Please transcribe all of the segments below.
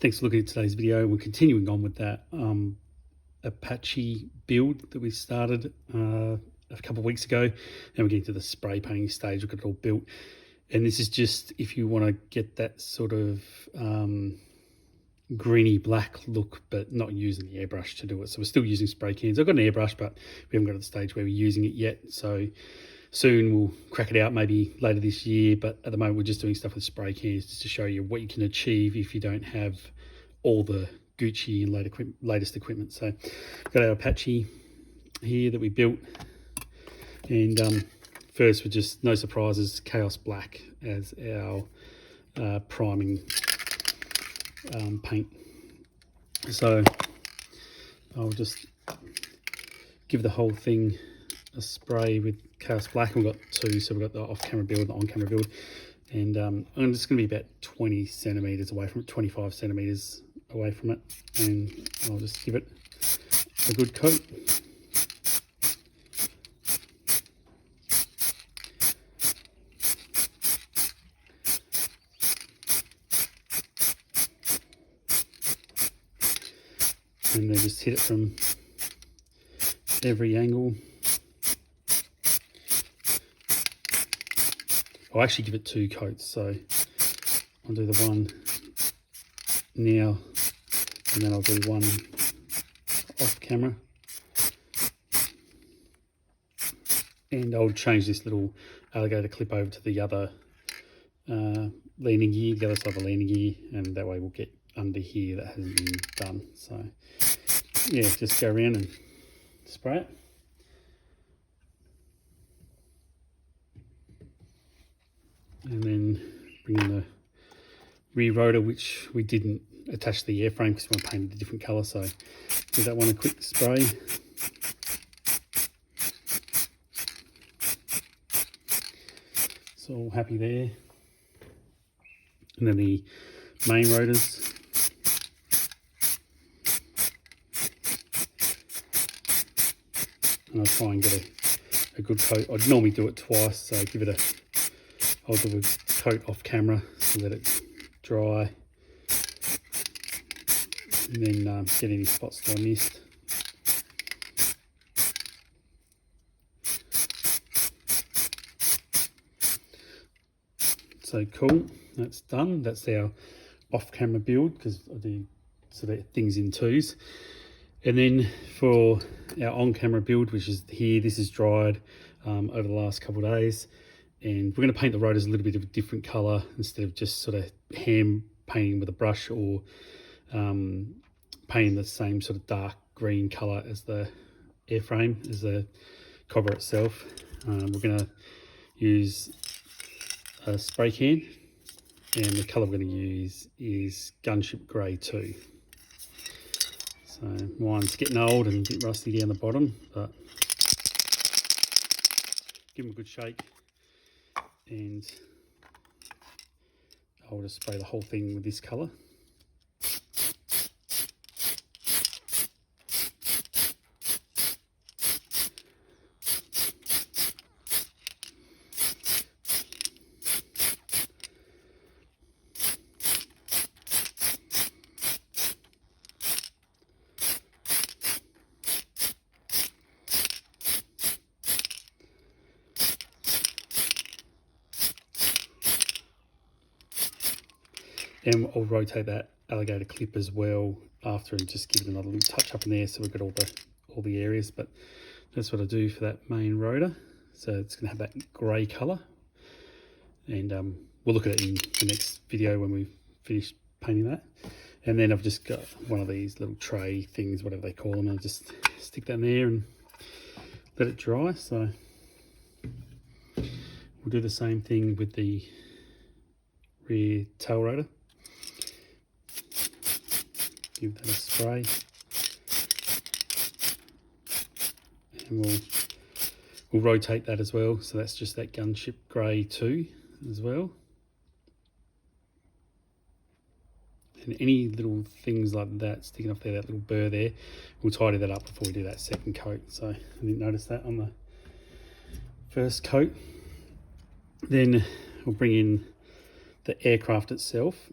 Thanks for looking at today's video. We're continuing on with that Apache build that we started a couple of weeks ago. Now we're getting to the spray painting stage. We've got it all built. And this is just if you want to get that sort of greeny black look, but not using the airbrush to do it. So we're still using spray cans. I've got an airbrush, but we haven't got to the stage where we're using it yet. So soon we'll crack it out, maybe later this year. But at the moment, we're just doing stuff with spray cans just to show you what you can achieve if you don't have all the Gucci and latest equipment. So we've got our Apache here that we built. And first, we're just, no surprises, Chaos Black as our priming paint. So I'll just give the whole thing a spray with Chaos Black. We've got two, so we've got the off-camera build, the on-camera build. And I'm just going to be about 20 centimeters away from it, 25 centimeters away from it. And I'll just give it a good coat. And then just hit it from every angle. I'll actually give it two coats, so I'll do the one now, and then I'll do one off camera. And I'll change this little alligator clip over to the other landing gear, the other side of the landing gear, and that way we'll get under here that hasn't been done. So yeah, just go around and spray it. And then bring in the rear rotor, which we didn't attach to the airframe because we want to paint it a different colour. So give that one a quick spray. So all happy there. And then the main rotors. And I'll try and get a good coat. I'd normally do it twice, so give it I'll do a coat off camera so let it dry, and then get any spots that I missed. So cool, that's done. That's our off camera build because I do sort of things in twos. And then for our on camera build, which is here, this is dried over the last couple of days. And we're going to paint the rotors a little bit of a different colour instead of just sort of hand painting with a brush or painting the same sort of dark green colour as the airframe, as the cover itself. We're going to use a spray can, and the colour we're going to use is Gunship Grey 2. So mine's getting old and a bit rusty down the bottom, but give them a good shake. And I'll just spray the whole thing with this colour. And I'll rotate that alligator clip as well after and just give it another little touch up in there so we've got all the areas. But that's what I do for that main rotor. So it's going to have that grey colour. And we'll look at it in the next video when we finish painting that. And then I've just got one of these little tray things, whatever they call them. I'll just stick that in there and let it dry. So we'll do the same thing with the rear tail rotor. Give that a spray, and we'll rotate that as well. So that's just that Gunship Grey 2 as well. And any little things like that sticking off there, that little burr there, we'll tidy that up before we do that second coat. So I didn't notice that on the first coat. Then we'll bring in the aircraft itself.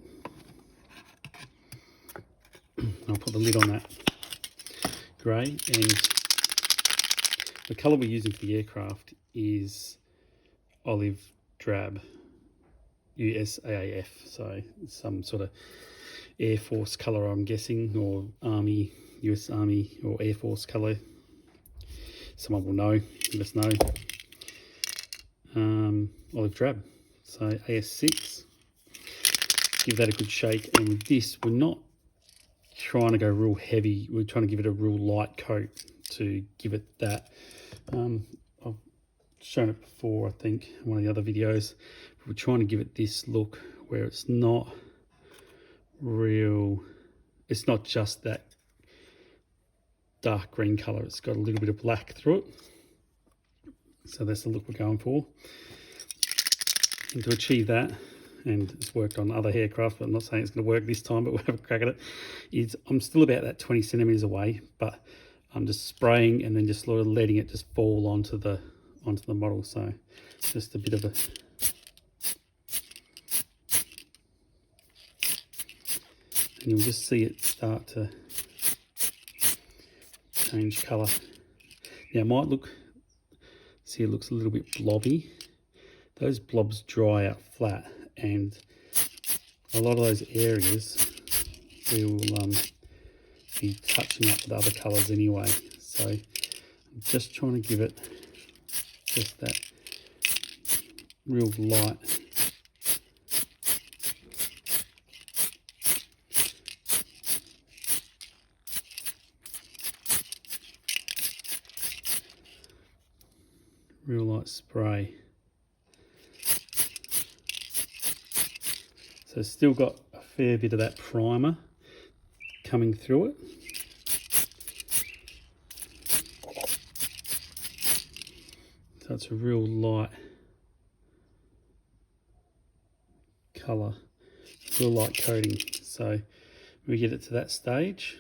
I'll put the lid on that grey, and the colour we're using for the aircraft is olive drab, USAAF, so some sort of Air Force colour, I'm guessing, or Army, US Army or Air Force colour. Someone will know, let us know. Olive drab, so AS6. Give that a good shake, and with this we're not trying to go real heavy, we're trying to give it a real light coat to give it that. I've shown it before, I think, in one of the other videos. We're trying to give it this look where it's not real, it's not just that dark green colour, it's got a little bit of black through it. So that's the look we're going for. And to achieve that, and it's worked on other aircraft, but I'm not saying it's going to work this time, but we'll have a crack at it, is I'm still about that 20 centimetres away, but I'm just spraying and then just sort of letting it just fall onto the model. So just a bit of a, and you'll just see it start to change colour. Now it might look, see, it looks a little bit blobby. Those blobs dry out flat, and a lot of those areas we will be touching up with other colours anyway. So I'm just trying to give it just that real light spray. So it's still got a fair bit of that primer coming through it. So it's a real light colour, real light coating. So we get it to that stage,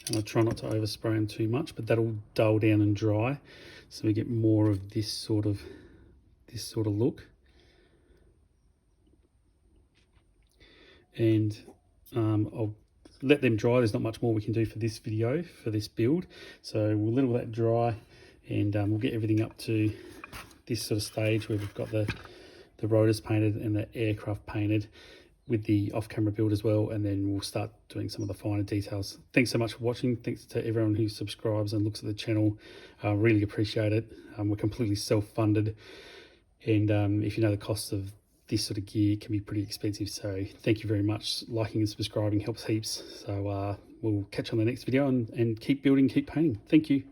and I'll try not to overspray them too much, but that'll dull down and dry, so we get more of this sort of look. And I'll let them dry. There's not much more we can do for this video, for this build, so we'll let all that dry, and we'll get everything up to this sort of stage where we've got the rotors painted and the aircraft painted with the off-camera build as well, and then we'll start doing some of the finer details. Thanks so much for watching. Thanks to everyone who subscribes and looks at the channel. Really appreciate it. We're completely self-funded, and if you know the costs of this sort of gear, can be pretty expensive, so thank you very much. Liking and subscribing helps heaps. So we'll catch you on the next video, and keep building, keep painting. Thank you.